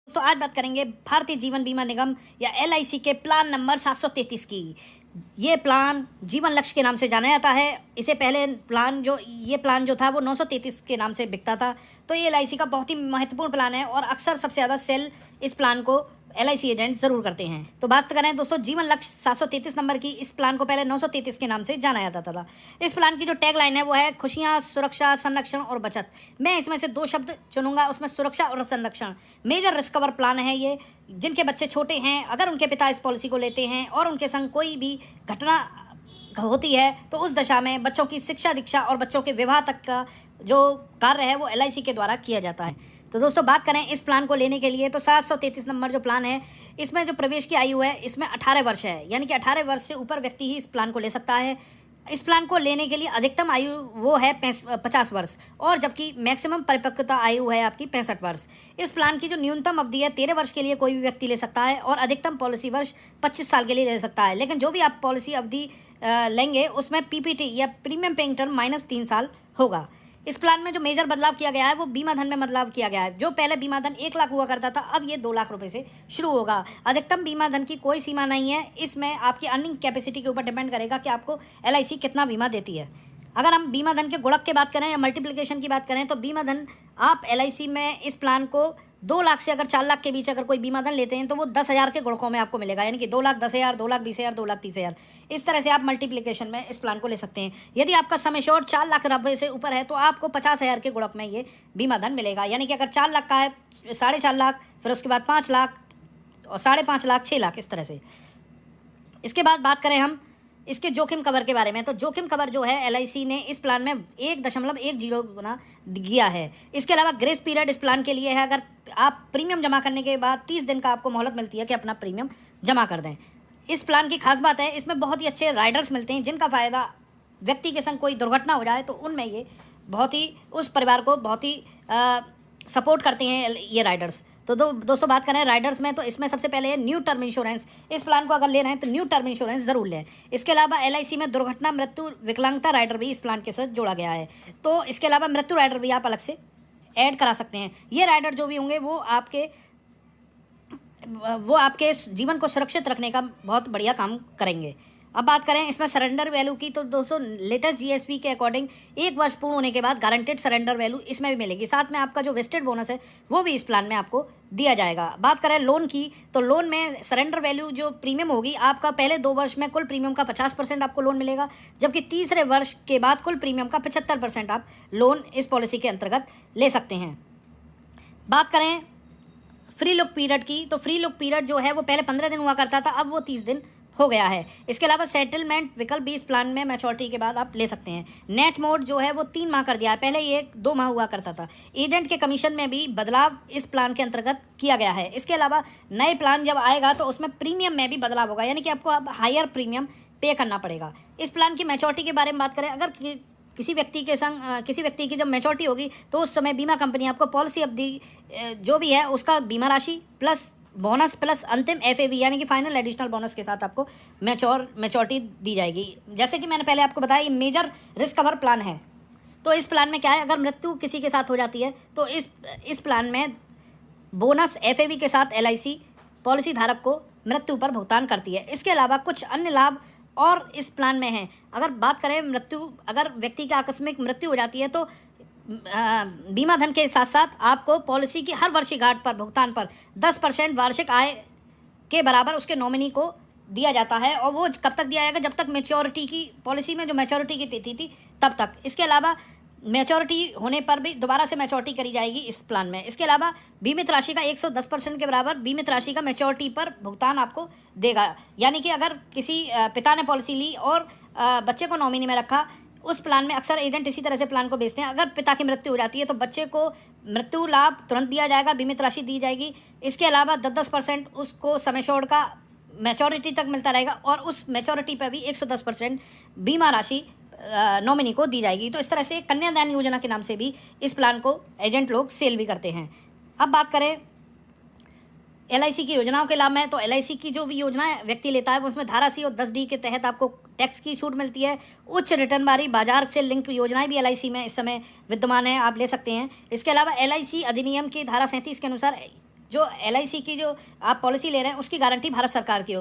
दोस्तों आज बात करेंगे भारतीय जीवन बीमा निगम या एलआईसी के प्लान नंबर 733 की। ये प्लान जीवन लक्ष्य के नाम से जाना जाता है। इसे पहले ये प्लान जो था वो 933 के नाम से बिकता था। तो ये एलआईसी का बहुत ही महत्वपूर्ण प्लान है और अक्सर सबसे ज़्यादा सेल इस प्लान को एलआईसी एजेंट ज़रूर करते हैं। तो बात करें दोस्तों जीवन लक्ष्य 733 नंबर की, इस प्लान को पहले 933 के नाम से जाना जाता था। इस प्लान की जो टैग लाइन है वो है खुशियाँ, सुरक्षा, संरक्षण और बचत। मैं इसमें से दो शब्द चुनूंगा, उसमें सुरक्षा और संरक्षण। मेजर रिस्क कवर प्लान है ये। जिनके बच्चे छोटे हैं, अगर उनके पिता इस पॉलिसी को लेते हैं और उनके संग कोई भी घटना होती है तो उस दशा में बच्चों की शिक्षा दीक्षा और बच्चों के विवाह तक का जो कार्य है वो एलआईसी के द्वारा किया जाता है। तो दोस्तों बात करें इस प्लान को लेने के लिए, तो 733 नंबर जो प्लान है इसमें जो प्रवेश की आयु है इसमें 18 वर्ष है, यानी कि 18 वर्ष से ऊपर व्यक्ति ही इस प्लान को ले सकता है। इस प्लान को लेने के लिए अधिकतम आयु वो है 50 वर्ष और जबकि मैक्सिमम परिपक्वता आयु है आपकी 65 वर्ष। इस प्लान की जो न्यूनतम अवधि है 13 वर्ष के लिए कोई भी व्यक्ति ले सकता है और अधिकतम पॉलिसी वर्ष 25 साल के लिए ले सकता है। लेकिन जो भी आप पॉलिसी अवधि लेंगे उसमें पीपीटी या प्रीमियम पेइंग टर्म -3 साल होगा। इस प्लान में जो मेजर बदलाव किया गया है वो बीमा धन में बदलाव किया गया है। जो पहले बीमा धन 1 लाख हुआ करता था, अब ये 2 लाख रुपए से शुरू होगा। अधिकतम बीमा धन की कोई सीमा नहीं है, इसमें आपकी अर्निंग कैपेसिटी के ऊपर डिपेंड करेगा कि आपको एलआईसी कितना बीमा देती है। अगर हम बीमा धन के गुणक की बात करें या मल्टीप्लिकेशन की बात करें तो बीमा धन आप एलआईसी में इस प्लान को 2 लाख से अगर 4 लाख के बीच अगर कोई बीमा धन लेते हैं तो वो 10,000 के गुणकों में आपको मिलेगा, यानी कि 2,10,000, 2,20,000, 2,30,000। इस तरह से आप मल्टीप्लिकेशन में इस प्लान को ले सकते हैं। यदि आपका सम एश्योर्ड 4 लाख रुपए से ऊपर है तो आपको 50,000 के गुणक में ये बीमा धन मिलेगा, यानी कि अगर 4 लाख का है 4.5 लाख, फिर उसके बाद 5 लाख और 5.5 लाख, 6 लाख, इस तरह से। इसके बाद बात करें हम इसके जोखिम कवर के बारे में, तो जोखिम कवर जो है एलआईसी ने इस प्लान में 1.10 गुना दिया है। इसके अलावा ग्रेस पीरियड इस प्लान के लिए है। अगर आप प्रीमियम जमा करने के बाद 30 दिन का आपको मोहलत मिलती है कि अपना प्रीमियम जमा कर दें। इस प्लान की खास बात है इसमें बहुत ही अच्छे राइडर्स मिलते हैं जिनका फ़ायदा व्यक्ति के संग कोई दुर्घटना हो जाए तो उनमें ये बहुत ही उस परिवार को बहुत ही सपोर्ट करते हैं ये राइडर्स। तो दोस्तों बात करें राइडर्स में, तो इसमें सबसे पहले है न्यू टर्म इंश्योरेंस। इस प्लान को अगर ले रहे हैं तो न्यू टर्म इंश्योरेंस ज़रूर लें। इसके अलावा एलआईसी में दुर्घटना, मृत्यु, विकलांगता राइडर भी इस प्लान के साथ जोड़ा गया है। तो इसके अलावा मृत्यु राइडर भी आप अलग से ऐड करा सकते हैं। ये राइडर जो भी होंगे वो आपके जीवन को सुरक्षित रखने का बहुत बढ़िया काम करेंगे। अब बात करें इसमें सरेंडर वैल्यू की, तो दोस्तों लेटेस्ट जीएसपी के अकॉर्डिंग 1 वर्ष पूर्ण होने के बाद गारंटेड सरेंडर वैल्यू इसमें भी मिलेगी। साथ में आपका जो वेस्टेड बोनस है वो भी इस प्लान में आपको दिया जाएगा। बात करें लोन की, तो लोन में सरेंडर वैल्यू जो प्रीमियम होगी आपका पहले 2 वर्ष में कुल प्रीमियम का 50% आपको लोन मिलेगा, जबकि तीसरे वर्ष के बाद कुल प्रीमियम का 75% आप लोन इस पॉलिसी के अंतर्गत ले सकते हैं। बात करें फ्री लुक पीरियड की, तो फ्री लुक पीरियड जो है वो पहले 15 दिन हुआ करता था, अब वो 30 दिन हो गया है। इसके अलावा सेटलमेंट विकल्प भी इस प्लान में मैच्योरिटी के बाद आप ले सकते हैं। नेट मोड जो है वो 3 माह कर दिया है, पहले ये 2 माह हुआ करता था। एजेंट के कमीशन में भी बदलाव इस प्लान के अंतर्गत किया गया है। इसके अलावा नए प्लान जब आएगा तो उसमें प्रीमियम में भी बदलाव होगा, यानी कि आपको अब हायर प्रीमियम पे करना पड़ेगा। इस प्लान की मैच्योरिटी के बारे में बात करें, अगर किसी व्यक्ति की जब मैच्योरिटी होगी तो उस समय बीमा कंपनी आपको पॉलिसी अवधि जो भी है उसका बीमा राशि प्लस बोनस प्लस अंतिम एफएवी यानी कि फाइनल एडिशनल बोनस के साथ आपको मैच्योरिटी दी जाएगी। जैसे कि मैंने पहले आपको बताया ये मेजर रिस्क कवर प्लान है। तो इस प्लान में क्या है, अगर मृत्यु किसी के साथ हो जाती है तो इस प्लान में बोनस एफएवी के साथ एलआईसी पॉलिसी धारक को मृत्यु पर भुगतान करती है। इसके अलावा कुछ अन्य लाभ और इस प्लान में है। अगर बात करें अगर व्यक्ति की आकस्मिक मृत्यु हो जाती है तो बीमा धन के साथ साथ आपको पॉलिसी की हर वर्षीगांठ पर भुगतान पर 10% वार्षिक आय के बराबर उसके नॉमिनी को दिया जाता है, और वो कब तक दिया जाएगा, जब तक मैच्योरिटी की पॉलिसी में जो मैच्योरिटी की तिथि थी तब तक। इसके अलावा मैच्योरिटी होने पर भी दोबारा से मैच्योरिटी करी जाएगी इस प्लान में। इसके अलावा बीमित राशि का 110% के बराबर बीमित राशि का मैच्योरिटी पर भुगतान आपको देगा, यानी कि अगर किसी पिता ने पॉलिसी ली और बच्चे को नॉमिनी में रखा, उस प्लान में अक्सर एजेंट इसी तरह से प्लान को बेचते हैं। अगर पिता की मृत्यु हो जाती है तो बच्चे को मृत्यु लाभ तुरंत दिया जाएगा, बीमित राशि दी जाएगी। इसके अलावा 10% उसको सम एश्योर्ड का मैच्योरिटी तक मिलता रहेगा और उस मैच्योरिटी पर भी 110% बीमा राशि नॉमिनी को दी जाएगी। तो इस तरह से कन्यादान योजना के नाम से भी इस प्लान को एजेंट लोग सेल भी करते हैं। अब बात करें एलआईसी की योजनाओं के लाभ में, तो एलआईसी की जो भी योजनाएं व्यक्ति लेता है उसमें धारा सी और 10D के तहत आपको टैक्स की छूट मिलती है। उच्च रिटर्न वाली बाजार से लिंक योजनाएं भी एलआईसी में इस समय विद्यमान है, आप ले सकते हैं। इसके अलावा एलआईसी अधिनियम की धारा 37 के अनुसार जो LIC की जो आप पॉलिसी ले रहे हैं उसकी गारंटी भारत सरकार की होगी।